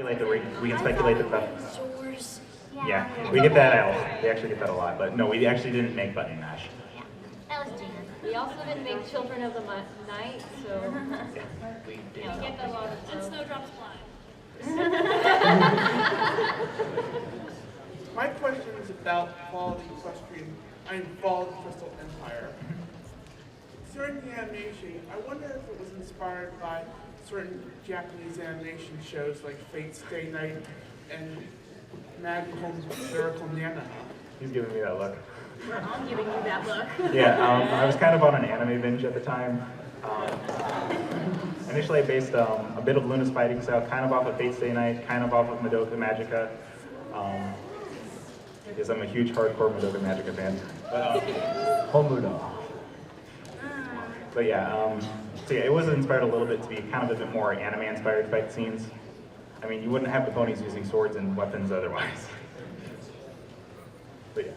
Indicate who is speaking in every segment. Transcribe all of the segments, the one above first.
Speaker 1: speculate we can speculate the stuff.
Speaker 2: Dinosaurs.
Speaker 1: Yeah, we get that out. We actually get that a lot, but no, we actually didn't make button mash.
Speaker 2: Yeah, that was Jan.
Speaker 3: We also didn't make Children of the Night, so
Speaker 1: We did.
Speaker 3: we get a lot of
Speaker 4: And Snowdrop's blind.
Speaker 5: My question is about Fall of the Equestrian, Fall of the Crystal Empire. During the animation, I wonder if it was inspired by certain Japanese animation shows like Fate's Day Night and Magical Miracle Nana.
Speaker 1: He's giving me that look.
Speaker 3: I'm giving you that look.
Speaker 1: Yeah, I was kind of on an anime binge at the time. Initially, I based a bit of Luna's fighting style, kind of off of Fate's Day Night, kind of off of Madoka Magica. Because I'm a huge hardcore Madoka Magica fan. But, Homudo. But yeah, so yeah, it was inspired a little bit to be kind of a bit more anime-inspired fight scenes. I mean, you wouldn't have the ponies using swords and weapons otherwise. But yeah.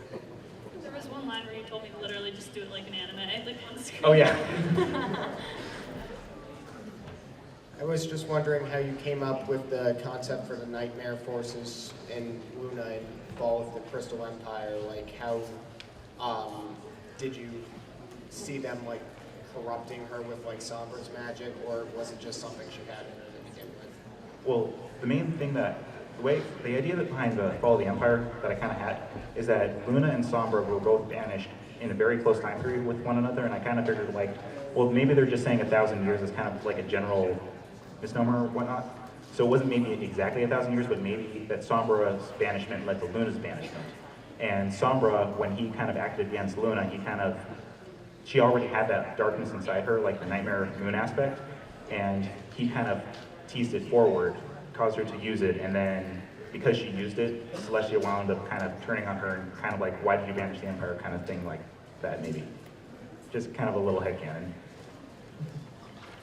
Speaker 4: There was one line where you told me to literally just do it like an anime, like on screen.
Speaker 1: Oh yeah.
Speaker 6: I was just wondering how you came up with the concept for the Nightmare Forces in Luna and Fall of the Crystal Empire. Like, how did you see them like corrupting her with like Sombra's magic, or was it just something she had in her to begin with?
Speaker 1: Well, the main thing the idea that behind the Fall of the Empire that I kind of had is that Luna and Sombra were both banished in a very close time period with one another, and I kind of figured like, well, maybe they're just saying 1,000 years is kind of like a general misnomer or whatnot. So it wasn't maybe exactly 1,000 years, but maybe that Sombra's banishment led to Luna's banishment. And Sombra, when he kind of acted against Luna, she already had that darkness inside her, like the Nightmare Moon aspect, and he kind of teased it forward, caused her to use it, and then because she used it, Celestia wound up kind of turning on her and kind of like, why did you banish the Empire kind of thing like that maybe. Just kind of a little headcanon.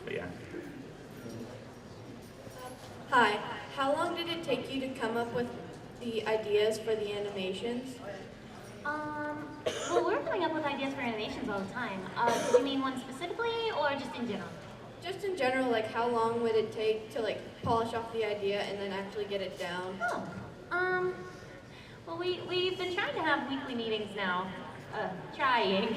Speaker 1: But yeah.
Speaker 7: Hi, how long did it take you to come up with the ideas for the animations?
Speaker 2: Well, we're coming up with ideas for animations all the time. Do you mean one specifically, or just in general?
Speaker 7: Just in general, like how long would it take to like polish off the idea and then actually get it down?
Speaker 2: Oh, well, we've been trying to have weekly meetings now. Trying.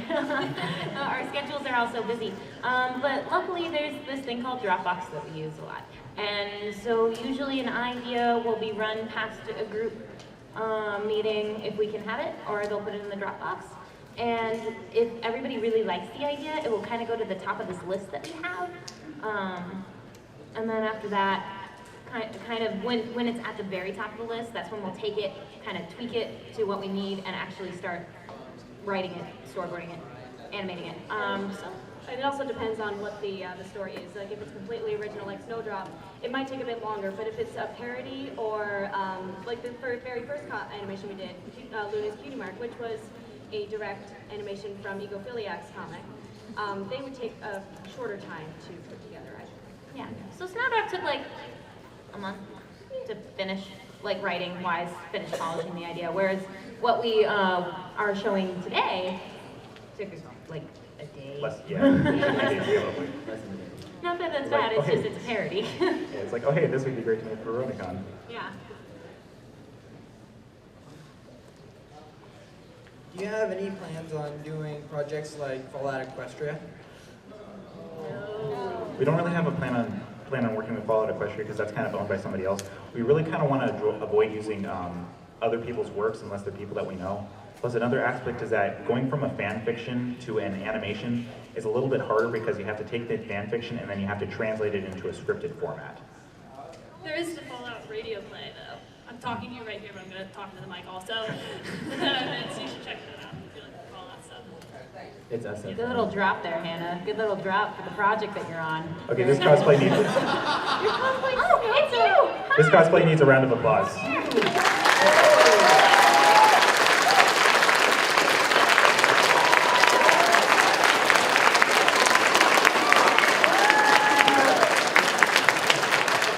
Speaker 2: Our schedules are all so busy. But luckily there's this thing called Dropbox that we use a lot. And so usually an idea will be run past a group meeting if we can have it, or they'll put it in the Dropbox. And if everybody really likes the idea, it will kind of go to the top of this list that we have. And then after that, kind of when it's at the very top of the list, that's when we'll take it, kind of tweak it to what we need, and actually start writing it, storyboarding it, animating it.
Speaker 3: It also depends on what the story is. Like if it's completely original, like Snowdrop, it might take a bit longer. But if it's a parody or like the very first animation we did, Luna's Cutie Mark, which was a direct animation from Egophiliac's comic, they would take a shorter time to put together.
Speaker 2: Yeah. So Snowdrop took like a month to finish, like writing-wise, finish polishing the idea. Whereas what we are showing today took like a day.
Speaker 1: Less, yeah.
Speaker 2: Not that that's
Speaker 1: Like,
Speaker 2: bad, it's
Speaker 1: okay.
Speaker 2: just it's a parody.
Speaker 1: Yeah, it's like, oh hey, this would be great to make for BronyCon.
Speaker 3: Yeah.
Speaker 8: Do you have any plans on doing projects like Fallout Equestria?
Speaker 1: We don't really have a plan on working with Fallout Equestria because that's kind of owned by somebody else. We really kind of want to avoid using other people's works unless they're people that we know. Plus another aspect is that going from a fan fiction to an animation is a little bit harder because you have to take the fan fiction and then you have to translate it into a scripted format.
Speaker 4: There is the Fallout radio play, though. I'm talking to you right here, but I'm going to talk into the mic also. So you should check that out if you like Fallout stuff.
Speaker 8: It's us.
Speaker 2: Good little drop there, Hannah. Good little drop for the project that you're on.
Speaker 1: Okay, this cosplay needs
Speaker 2: Oh, it's you!
Speaker 1: this cosplay needs a round of applause.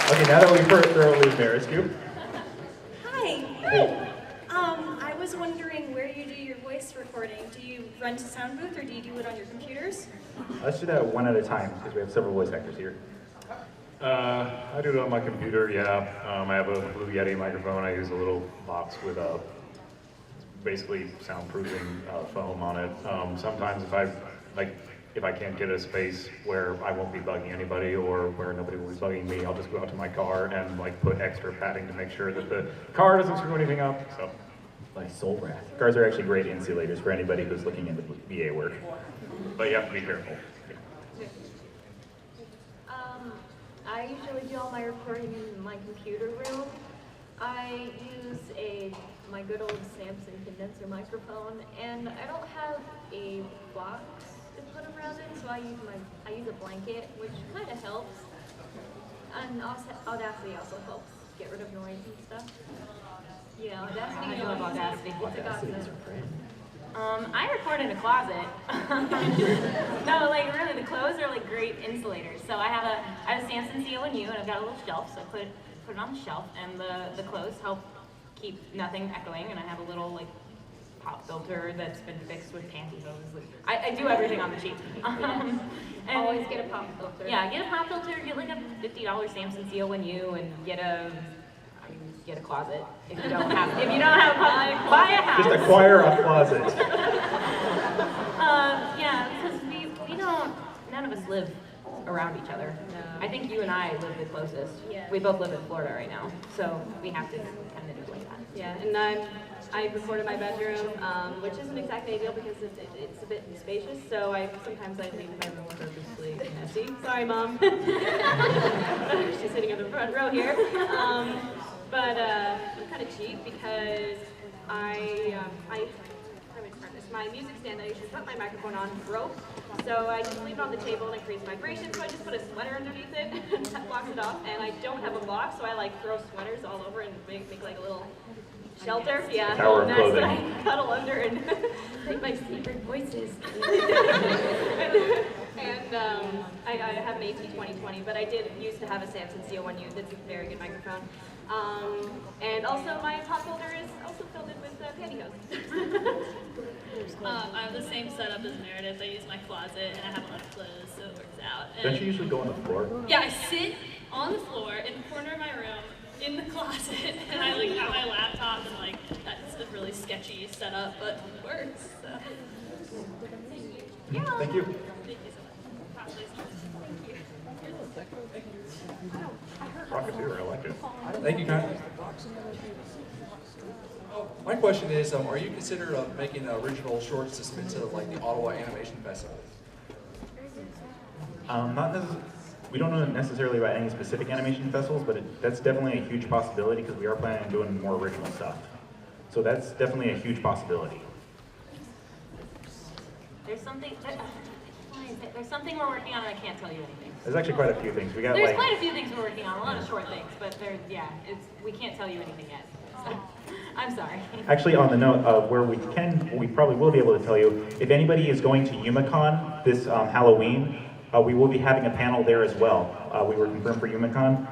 Speaker 1: Okay, now that we've thoroughly embarrassed you.
Speaker 9: Hi. I was wondering where you do your voice recording. Do you run to sound booth or do you do it on your computers?
Speaker 1: Let's do that one at a time because we have several voice actors here.
Speaker 10: I do it on my computer, yeah. I have a Blue Yeti microphone. I use a little box with basically soundproofing foam on it. Sometimes if I can't get a space where I won't be bugging anybody or where nobody will be bugging me, I'll just go out to my car and like put extra padding to make sure that the car doesn't screw anything up. So,
Speaker 1: Like soul wrap. Cars are actually great insulators for anybody who's looking into VA work.
Speaker 10: but you have to be careful.
Speaker 11: I usually do all my recording in my computer room. I use my good old Samson condenser microphone, and I don't have a box to put around it, so I use a blanket, which kind of helps. And Audacity also helps get rid of noise and stuff. Yeah, Audacity.
Speaker 2: I love Audacity.
Speaker 11: It's a godsend.
Speaker 2: I record in a closet. No, like really, the clothes are like great insulators. So I have a Samson CO1U, and I've got a little shelf, so I put it on the shelf, and the clothes help keep nothing echoing, and I have a little like pop filter that's been fixed with pantyhose. I do everything on the cheap. And
Speaker 11: Always get a pop filter.
Speaker 2: Yeah, get a pop filter, get like a $50 Samson CO1U, and get a closet. If you don't have a closet, buy a house.
Speaker 1: Just acquire a closet.
Speaker 2: Yeah, because none of us live around each other.
Speaker 3: No.
Speaker 2: I think you and I live the closest.
Speaker 3: Yeah.
Speaker 2: We both live in Florida right now, so we have to kind of do like that.
Speaker 3: Yeah, and I record in my bedroom, which isn't exactly ideal because it's a bit spacious, so sometimes I leave my room purposely messy. Sorry, Mom. She's sitting in the front row here. But I'm kind of cheap because my music stand that I usually put my microphone on broke, so I just leave it on the table and it creates vibration, so I just put a sweater underneath it and that blocks it off, and I don't have a box, so I like throw sweaters all over and make like a little shelter. Yeah,
Speaker 1: Tower of
Speaker 3: that's what
Speaker 1: clothing.
Speaker 3: I cuddle under and
Speaker 11: Like my secret voices.
Speaker 3: and I have an AT2020, but I did used to have a Samson CO1U. That's a very good microphone. And also my pop filter is also filled in with pantyhose.
Speaker 4: I have the same setup as Meredith. I use my closet and I have a lot of clothes, so it works out.
Speaker 1: Don't
Speaker 4: And
Speaker 1: you usually go on the floor?
Speaker 4: yeah, I sit on the floor in the corner of my room in the closet, and I like have my laptop, and like that's a really sketchy setup, but it works. So.
Speaker 1: Thank you.
Speaker 4: Thank you so much.
Speaker 10: Rocketeer, I like it.
Speaker 12: Thank you, Kyle. My question is, are you consider making original shorts to submit to like the Ottawa Animation Festival?
Speaker 1: We don't know necessarily about any specific animation festivals, but that's definitely a huge possibility because we are planning on doing more original stuff. So that's definitely a huge possibility.
Speaker 2: There's something we're working on, and I can't tell you anything.
Speaker 1: There's actually quite a few things. We got
Speaker 2: There's
Speaker 1: like
Speaker 2: quite a few things we're working on, a lot of short things, but we can't tell you anything yet. So, I'm sorry.
Speaker 1: actually on the note of where we probably will be able to tell you if anybody is going to UMACon this Halloween. We will be having a panel there as well. We were confirmed for UMACon.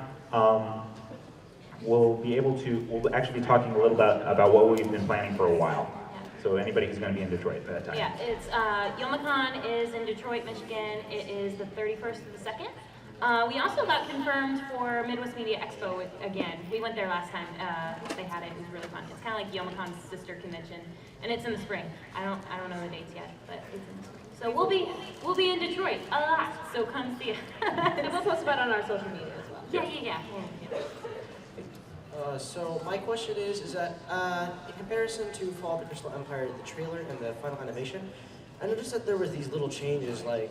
Speaker 1: We'll actually be talking a little bit about what we've been planning for a while. So anybody who's going to be in Detroit at that time.
Speaker 2: Yeah, it's UMACon is in Detroit, Michigan. It is the 31st to the 2nd. We also got confirmed for Midwest Media Expo again. We went there last time. They had it. It was really fun. It's kind of like UMACon's sister convention, and it's in the spring. I don't know the dates yet, but it's in the spring. So we'll be in Detroit a lot. So come see it.
Speaker 3: And we'll post about it on our social media as well.
Speaker 2: Yeah.
Speaker 13: So my question is that in comparison to Fall of the Crystal Empire, the trailer and the final animation, I noticed that there were these little changes, like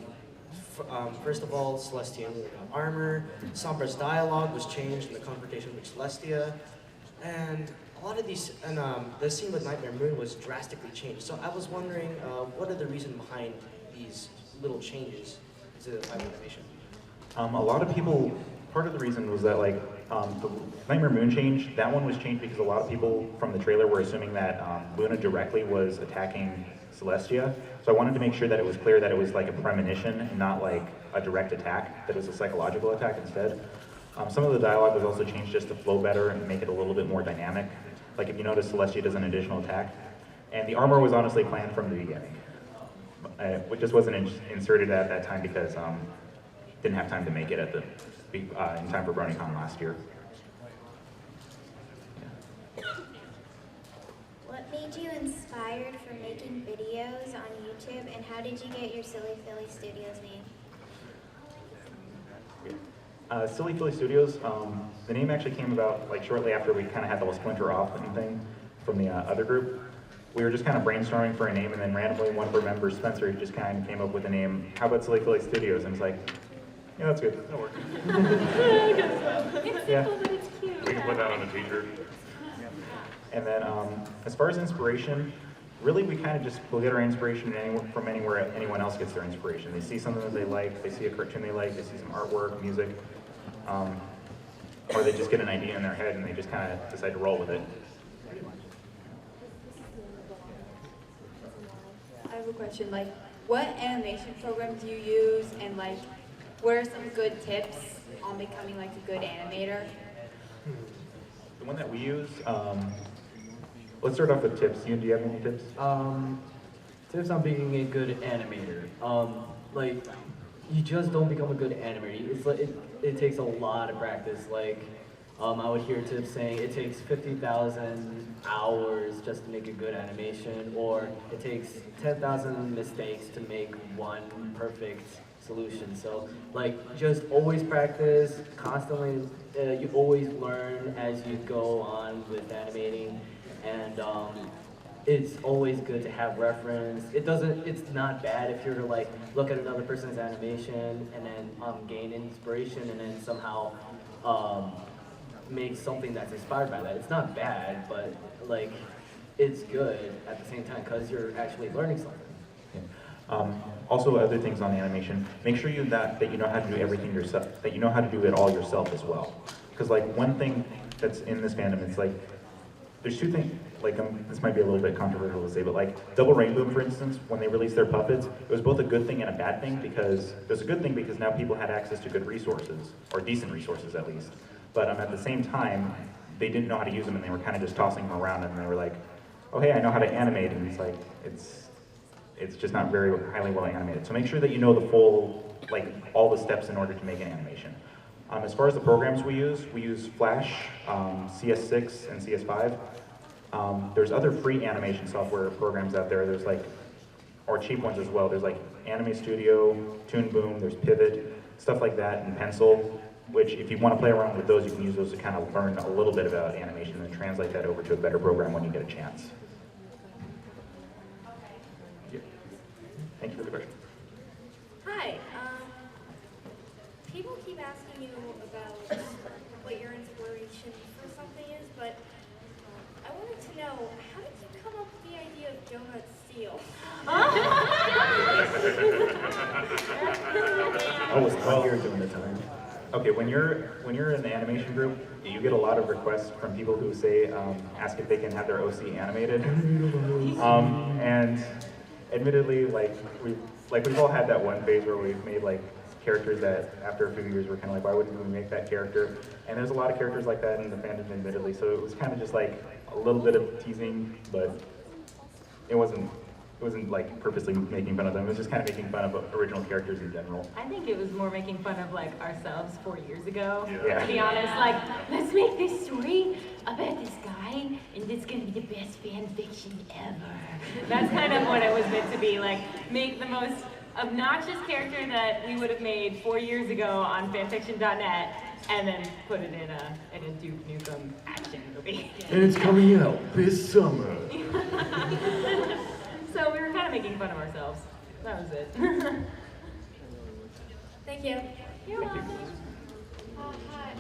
Speaker 13: first of all, Celestia got armor, Sombra's dialogue was changed in the confrontation with Celestia, and a lot of these, and the scene with Nightmare Moon was drastically changed. So I was wondering, what are the reason behind these little changes to the final animation?
Speaker 1: A lot of people, part of the reason was that like the Nightmare Moon change, that one was changed because a lot of people from the trailer were assuming that Luna directly was attacking Celestia. So I wanted to make sure that it was clear that it was like a premonition and not like a direct attack, that it was a psychological attack instead. Some of the dialogue was also changed just to flow better and make it a little bit more dynamic. Like if you notice, Celestia does an additional attack. And the armor was honestly planned from the beginning. It just wasn't inserted at that time because didn't have time to make it at the in time for BronyCon last year.
Speaker 14: What made you inspired for making videos on YouTube, and how did you get your Silly Philly Studios name?
Speaker 1: Silly Philly Studios, the name actually came about like shortly after we kind of had the whole splinter off thing from the other group. We were just kind of brainstorming for a name, and then randomly one of our members, Spencer, just kind of came up with a name. How about Silly Philly Studios? And it's like, yeah, that's good. That'll work.
Speaker 2: It's
Speaker 1: Yeah.
Speaker 2: simple, but it's cute.
Speaker 10: We can put that on a t-shirt.
Speaker 1: And then as far as inspiration, really we kind of just will get our inspiration from anywhere anyone else gets their inspiration. They see something that they like, they see a cartoon they like, they see some artwork, music, or they just get an idea in their head and they just kind of decide to roll with it.
Speaker 15: I have a question, like, what animation program do you use, and like, what are some good tips on becoming like a good animator?
Speaker 1: The one that we use, let's start off with tips. Do you have any tips?
Speaker 16: Tips on being a good animator. Like, you just don't become a good animator. It's like it takes a lot of practice. Like, I would hear tips saying it takes 50,000 hours just to make a good animation, or it takes 10,000 mistakes to make one perfect solution. So, like, just always practice, constantly. You always learn as you go on with animating, and it's always good to have reference. It's not bad if you're to like look at another person's animation and then gain inspiration and then somehow make something that's inspired by that. It's not bad, but like it's good at the same time because you're actually learning something.
Speaker 1: Also, other things on the animation, make sure that you know how to do everything yourself, that you know how to do it all yourself as well. Because like one thing that's in this fandom, it's like, there's two things, like this might be a little bit controversial to say, but like Double Rainbow, for instance, when they released their puppets, it was both a good thing and a bad thing, because it was a good thing because now people had access to good resources, or decent resources at least. But at the same time, they didn't know how to use them and they were kind of just tossing them around and they were like, oh hey, I know how to animate, and it's like, it's just not very highly well animated. So make sure that you know the full, like all the steps in order to make an animation. As far as the programs we use Flash, CS6, and CS5. There's other free animation software programs out there. There's like, or cheap ones as well. There's like Anime Studio, Toon Boom, there's Pivot, stuff like that, and Pencil, which if you want to play around with those, you can use those to kind of learn a little bit about animation and translate that over to a better program when you get a chance. Yeah. Thank you for the question.
Speaker 9: Hi. People keep asking you about what your inspiration for something is, but I wanted to know, how did you come up with the idea of Donut Steel?
Speaker 1: I was not here during the time. Okay, when you're in the animation group, you get a lot of requests from people who say, ask if they can have their OC animated. And admittedly, we've all had that one phase where we've made like characters that after a few years we're kind of like, why wouldn't we make that character? And there's a lot of characters like that in the fandom, admittedly. So it was kind of just like a little bit of teasing, but it wasn't like purposely making fun of them. It was just kind of making fun of original characters in general.
Speaker 2: I think it was more making fun of like ourselves 4 years ago.
Speaker 1: Yeah.
Speaker 2: To be honest, like, let's make this story about this guy, and it's gonna be the best fan fiction ever. That's kind of what it was meant to be, like, make the most obnoxious character that we would have made 4 years ago on fanfiction.net, and then put it in a Duke Nukem action movie.
Speaker 16: And it's coming out this summer.
Speaker 2: So we were kind of making fun of ourselves. That was it.
Speaker 9: Thank you.
Speaker 2: You're welcome.
Speaker 3: Hi.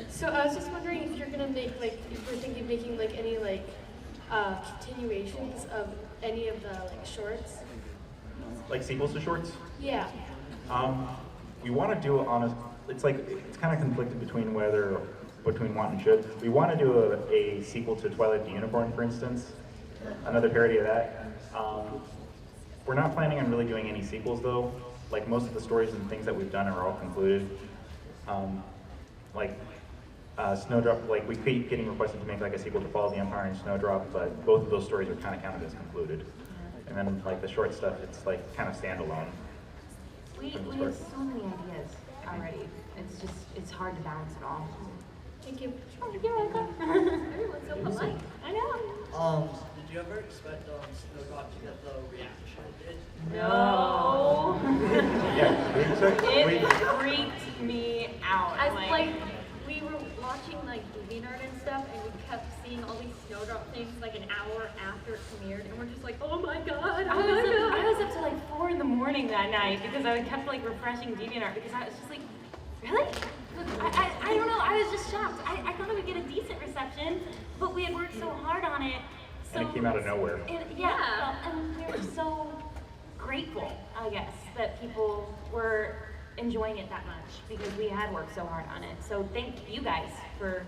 Speaker 3: So I was just wondering if you're gonna make if you're thinking of making like any continuations of any of the like shorts.
Speaker 1: Like sequels to shorts?
Speaker 3: Yeah.
Speaker 1: We want to do it on it's kind of conflicted between want and should. We want to do a sequel to Twilight the Unicorn, for instance, another parody of that. We're not planning on really doing any sequels though. Like most of the stories and things that we've done are all concluded. Snowdrop, like we keep getting requested to make like a sequel to Fall of the Empire and Snowdrop, but both of those stories are kind of counted as concluded. And then like the short stuff, it's like kind of standalone.
Speaker 2: We have so many ideas already. It's hard to balance it all.
Speaker 3: Thank you.
Speaker 2: Oh, you're welcome.
Speaker 3: Everyone's so polite.
Speaker 2: I know.
Speaker 17: Did you ever expect Snowdrop to get the reaction it did?
Speaker 2: No.
Speaker 1: Yeah,
Speaker 11: It freaked me out. Like, we were watching like DeviantArt and stuff, and we kept seeing all these Snowdrop things like an hour after it premiered, and we're just like, oh my god, oh my god.
Speaker 2: I was up till like 4 in the morning that night because I kept like refreshing DeviantArt because I was just like, really? I don't know, I was just shocked. I thought it would get a decent reception, but we had worked so hard on it. So,
Speaker 1: and it came out of nowhere.
Speaker 2: Yeah, and we were so grateful, I guess, that people were enjoying it that much because we had worked so hard on it. So thank you guys for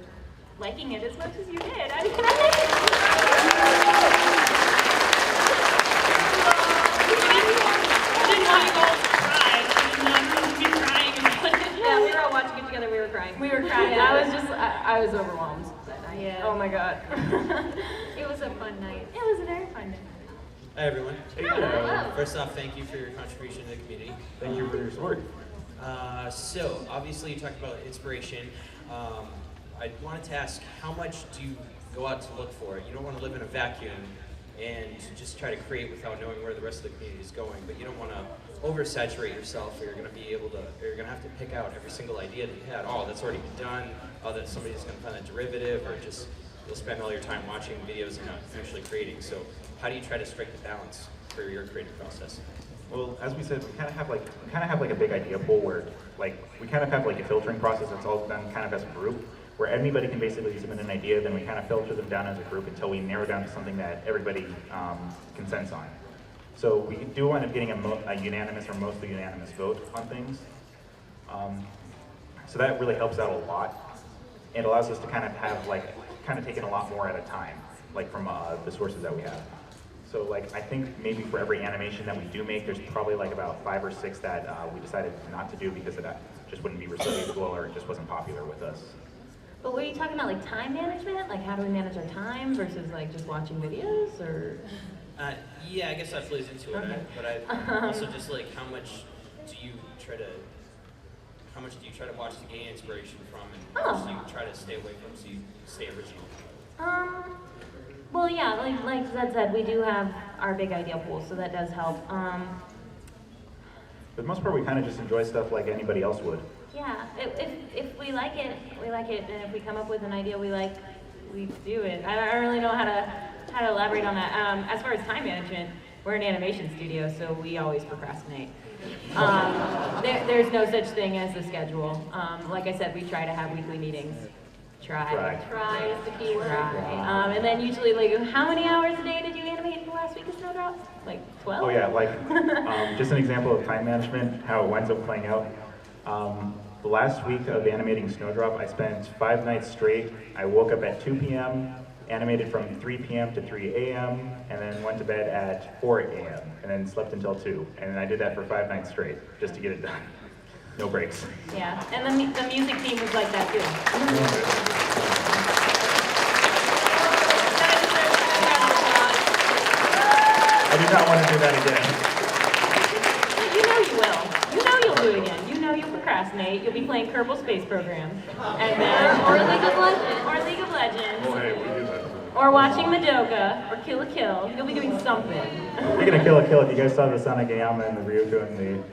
Speaker 2: liking it as much as you did. I
Speaker 4: didn't want you all to cry. I didn't want you to be crying about it.
Speaker 3: Yeah, we were all watching it together. We were crying.
Speaker 11: We were crying. I was overwhelmed that night.
Speaker 3: Yeah.
Speaker 11: Oh my god.
Speaker 3: It was a fun night.
Speaker 2: It was a very fun night.
Speaker 17: Hi everyone.
Speaker 2: Hello.
Speaker 17: First off, thank you for your contribution to the community.
Speaker 1: Thank you for your support.
Speaker 17: So, obviously you talked about inspiration. I wanted to ask, how much do you go out to look for it? You don't want to live in a vacuum and just try to create without knowing where the rest of the community is going, but you don't want to oversaturate yourself, or you're going to be able to, or you're going to have to pick out every single idea that you had. Oh, that's already been done. Oh, that somebody's going to find a derivative, or just you'll spend all your time watching videos and not actually creating. So, how do you try to strike the balance for your creative process?
Speaker 1: Well, as we said, we kind of have like a big idea pool where like we kind of have like a filtering process that's all done kind of as a group, where anybody can basically submit an idea, then we kind of filter them down as a group until we narrow down to something that everybody consents on. So we do wind up getting a unanimous or mostly unanimous vote on things. So that really helps out a lot. It allows us to kind of take in a lot more at a time, like from the sources that we have. So like I think maybe for every animation that we do make, there's probably like about 5 or 6 that we decided not to do because it just wouldn't be received well or it just wasn't popular with us.
Speaker 2: But were you talking about like time management? Like how do we manage our time versus like just watching videos or?
Speaker 17: Yeah, I guess that plays into it.
Speaker 2: Okay.
Speaker 17: But I also just like how much do you try to watch to gain inspiration from, and how much do you try to stay away from so you stay original?
Speaker 2: Well, yeah, like Zed said, we do have our big idea pool, so that does help.
Speaker 1: For the most part, we kind of just enjoy stuff like anybody else would.
Speaker 2: Yeah, if we like it, we like it, and if we come up with an idea we like, we do it. I don't really know how to elaborate on that. As far as time management, we're an animation studio, so we always procrastinate. There's no such thing as the schedule. Like I said, we try to have weekly meetings. Try is the key word. And then usually, like, how many hours a day did you animate in the last week of Snowdrops? Like 12?
Speaker 1: Oh yeah, like just an example of time management, how it winds up playing out. The last week of animating Snowdrop, I spent 5 nights straight. I woke up at 2 p.m., animated from 3 p.m. to 3 a.m., and then went to bed at 4 a.m., and then slept until 2. And I did that for 5 nights straight, just to get it done. No breaks.
Speaker 2: Yeah, and the music team was like that too.
Speaker 1: I do not want to do that again.
Speaker 2: You know you will. You know you'll do it again. You know you'll procrastinate. You'll be playing Kerbal Space Program. And then, or League of Legends. Or League of Legends.
Speaker 10: Oh, hey, we do that.
Speaker 2: Or watching Madoka. Or Kill a Kill. You'll be doing something.
Speaker 1: Speaking of Kill a Kill, if you guys saw the Sonic Ayama and the Ryuko and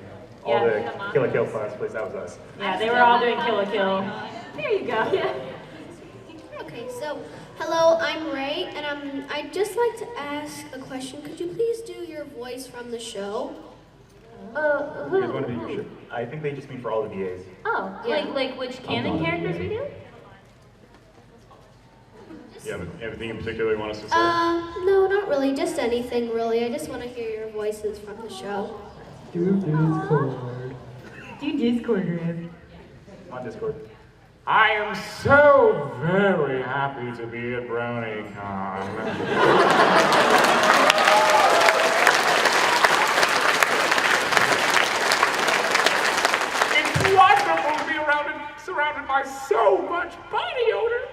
Speaker 1: all the Kill a Kill class plays, that was us.
Speaker 2: Yeah, they were all doing Kill a Kill. There you go. Yeah.
Speaker 18: Okay, so hello, I'm Ray, and I'd just like to ask a question. Could you please do your voice from the show?
Speaker 1: You guys want to do your show? I think they just mean for all the VAs.
Speaker 2: Oh, like which canon characters we do?
Speaker 10: Yeah, but anything in particular you want us to say?
Speaker 18: No, not really. Just anything, really. I just want to hear your voices from the show.
Speaker 16: Do Discord.
Speaker 2: Do Discord, Rev.
Speaker 1: On Discord.
Speaker 10: I am so very happy to be at BronyCon. It's wonderful to be surrounded by so much body odor.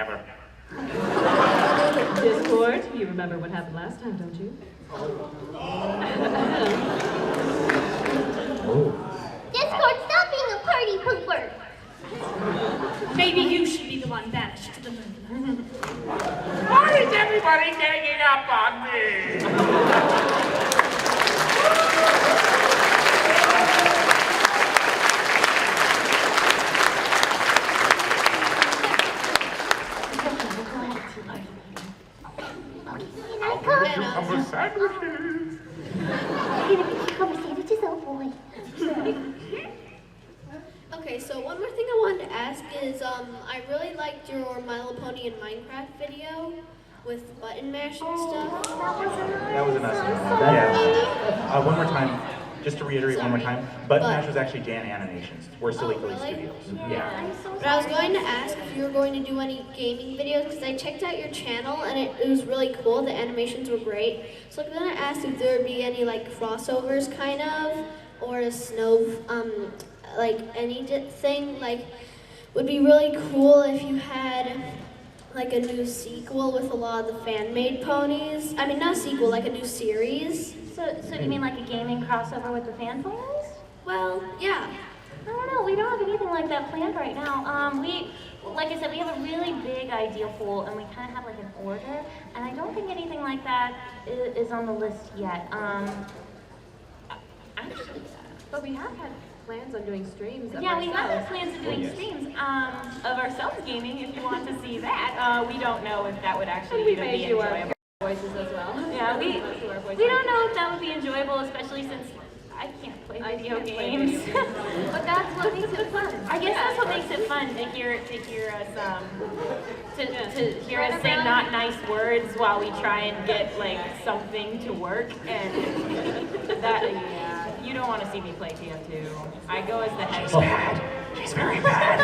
Speaker 10: Never.
Speaker 19: Discord, you remember what happened last time, don't you?
Speaker 14: Discord, stop being a party pooper.
Speaker 4: Maybe you should be the one banished to the moon.
Speaker 10: Why is everybody ganging up on me? Cucumber sandwiches.
Speaker 14: Cucumber sandwiches, oh boy.
Speaker 18: Okay, so one more thing I wanted to ask is, I really liked your My Little Pony in Minecraft video with button mash and stuff.
Speaker 1: That was a nice one. Yeah. One more time, just to reiterate one more time, Button Mash was actually Jan Animations. We're Silly Philly Studios. Yeah.
Speaker 18: But I was going to ask if you were going to do any gaming videos, because I checked out your channel and it was really cool. The animations were great. So I'm going to ask if there would be any like crossovers kind of, or a snow, like anything. Like, would be really cool if you had like a new sequel with a lot of the fan-made ponies. I mean, not a sequel, like a new series.
Speaker 2: So do you mean like a gaming crossover with the fan ponies?
Speaker 18: Well, yeah.
Speaker 2: I don't know, we don't have anything like that planned right now. Like I said, we have a really big idea pool and we kind of have like an order, and I don't think anything like that is on the list yet. Actually,
Speaker 3: but we have had plans on doing streams of
Speaker 2: yeah, we have
Speaker 3: ourselves.
Speaker 2: had plans of doing streams of ourselves gaming if you want to see that. We don't know if that would actually
Speaker 3: we
Speaker 2: even
Speaker 3: may
Speaker 2: be
Speaker 3: do
Speaker 2: enjoyable.
Speaker 3: our voices as well.
Speaker 2: Yeah, we don't know if that would be enjoyable, especially since I can't play video games.
Speaker 11: But that's what makes it fun.
Speaker 2: I guess that's what makes it fun to hear us hear us say not nice words while we try and get like something to work, and that you don't want to see me play TF2. I go as the head.
Speaker 1: She's bad. She's very bad.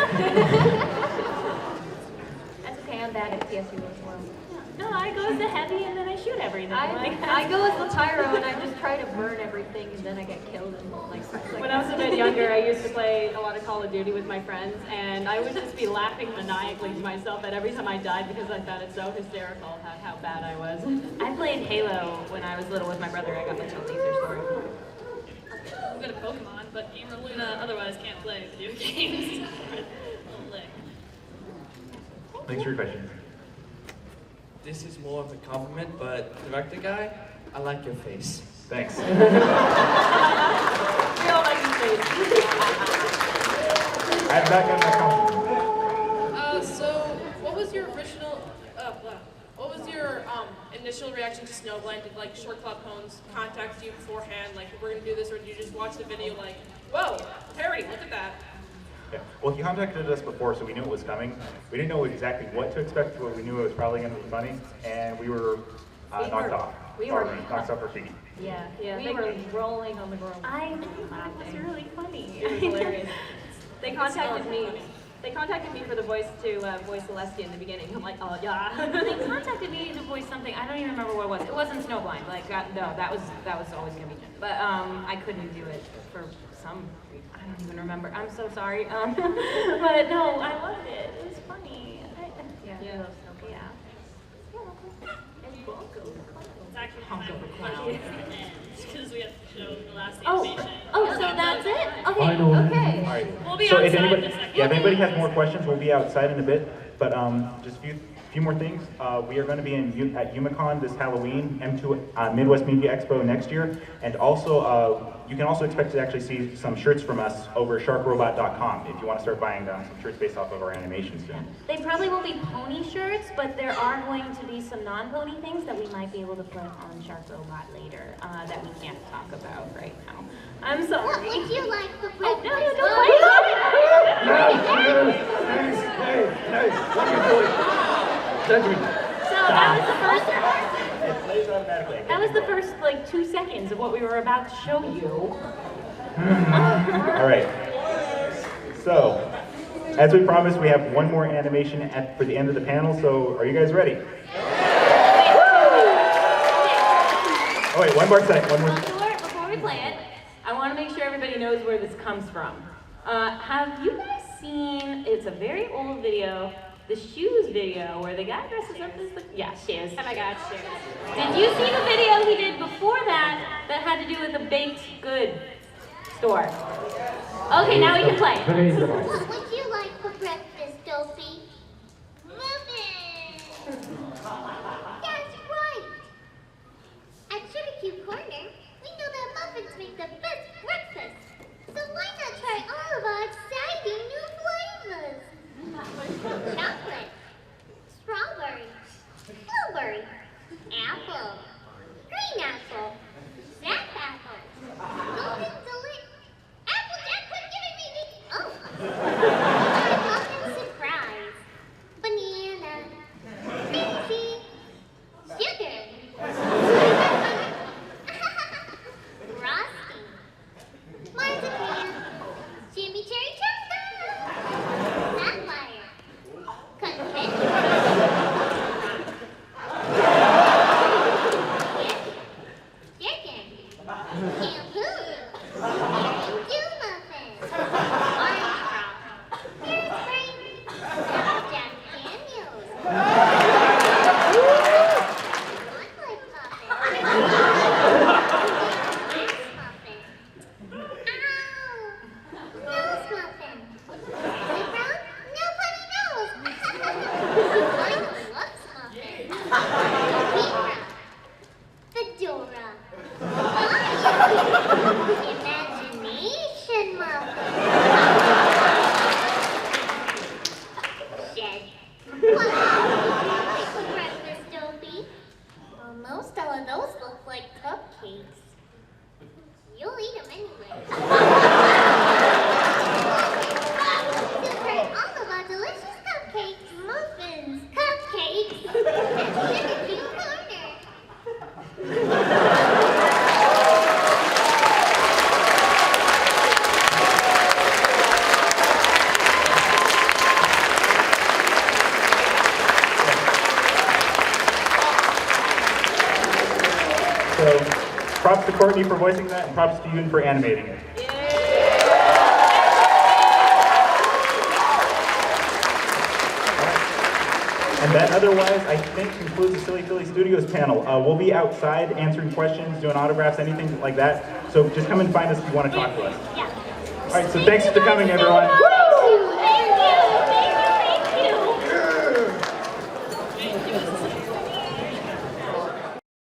Speaker 2: That's okay, I'm bad at TF2 as well. No, I go as the heavy and then I shoot everything.
Speaker 11: I go as the Tyro and I just try to burn everything and then I get killed in like 6 seconds.
Speaker 3: When I was a bit younger, I used to play a lot of Call of Duty with my friends, and I would just be laughing maniacally to myself at every time I died because I found it so hysterical how bad I was.
Speaker 2: I played Halo when I was little with my brother. I got the laser sword.
Speaker 4: I'm good at Pokemon, but Gamer Luna otherwise can't play video games.
Speaker 1: Thanks for your question.
Speaker 8: This is more of a compliment, but director guy, I like your face.
Speaker 1: Thanks.
Speaker 3: We all like your face.
Speaker 1: I'm back on my compliment.
Speaker 20: So what was your original, initial reaction to Snowblind? Did like Short Cloud Phones contact you beforehand, like we're gonna do this, or did you just watch the video like, whoa, parody, look at that?
Speaker 1: Yeah. Well, he contacted us before, so we knew it was coming. We didn't know exactly what to expect, but we knew it was probably going to be funny, and we were knocked off. Knocked off our feet.
Speaker 11: Yeah,
Speaker 3: we
Speaker 11: were rolling on the ground.
Speaker 2: It was really funny.
Speaker 3: It was hilarious. They contacted me. They contacted me for the voice to voice Celestia in the beginning. I'm like, oh yeah.
Speaker 2: They contacted me to voice something. I don't even remember what it was. It wasn't Snowblind. Like no, that was always gonna be Jen. But I couldn't do it for some reason. I don't even remember. I'm so sorry. But no, I loved it. It was funny.
Speaker 11: Yeah.
Speaker 4: It's actually funny because we have to show the last
Speaker 2: Oh,
Speaker 4: animation.
Speaker 2: so that's it? Okay,
Speaker 1: Final.
Speaker 2: okay.
Speaker 1: All right.
Speaker 4: We'll be
Speaker 1: So if
Speaker 4: outside
Speaker 1: anybody,
Speaker 4: in a second.
Speaker 1: yeah, if anybody has more questions, we'll be outside in a bit. But just a few more things. We are going to be at UMACon this Halloween, M2 Midwest Media Expo next year, and also you can also expect to actually see some shirts from us over sharkrobot.com if you want to start buying some shirts based off of our animations soon.
Speaker 2: They probably won't be pony shirts, but there are going to be some non-pony things that we might be able to put on Shark Robot later that we can't talk about right now. I'm sorry.
Speaker 14: What would you like for
Speaker 2: Oh,
Speaker 14: breakfast?
Speaker 2: no, So that was the first like 2 seconds of what we were about to show you.
Speaker 1: All right. So, as we promised, we have one more animation for the end of the panel. So, are you guys ready? Oh wait, one more second.
Speaker 2: Before we play it, I want to make sure everybody knows where this comes from. Have you guys seen? It's a very old video. the shoes video where the guy dresses up as the, yeah, shoes.
Speaker 3: Oh my God, shoes.
Speaker 2: Did you see the video he did before that that had to do with a baked good store? Okay, now we can play.
Speaker 14: What would you like for breakfast, Dopey? Muffins! That's right! At Sugar Cube Corner, we know that muffins make the best breakfast. So why not try all of our exciting new flavors? Chocolate, strawberry, blueberry, apple, green apple, zap apple, golden delicious. Applejack, quit giving me the... Oh! Muffin surprise. Banana. Minty. Sugar. Frosty. Marzipan. Jimmy Cherry Chocolate. Sapphire. Confetti. Chicken. Shampoo. Dew muffin. Orange drop. Hairspray. Jack Daniels. Chocolate muffin. Ice muffin. Ow! Nose muffin. Really brown? No funny nose. Final Lux muffin. Zebra. Fedora. Imagination muffin. Shit. What for breakfast, Dopey? Well, most all of those look like cupcakes. You'll eat them anyway. To try all of our delicious cupcakes, muffins, cupcakes, and Sugar Cube Corner.
Speaker 1: So, props to Courtney for voicing that, and props to Yoon for animating it. And that otherwise, I think, concludes the Silly Philly Studios panel. We'll be outside answering questions, doing autographs, anything like that. So just come and find us if you want to talk to us. All right, so thanks for coming, everyone.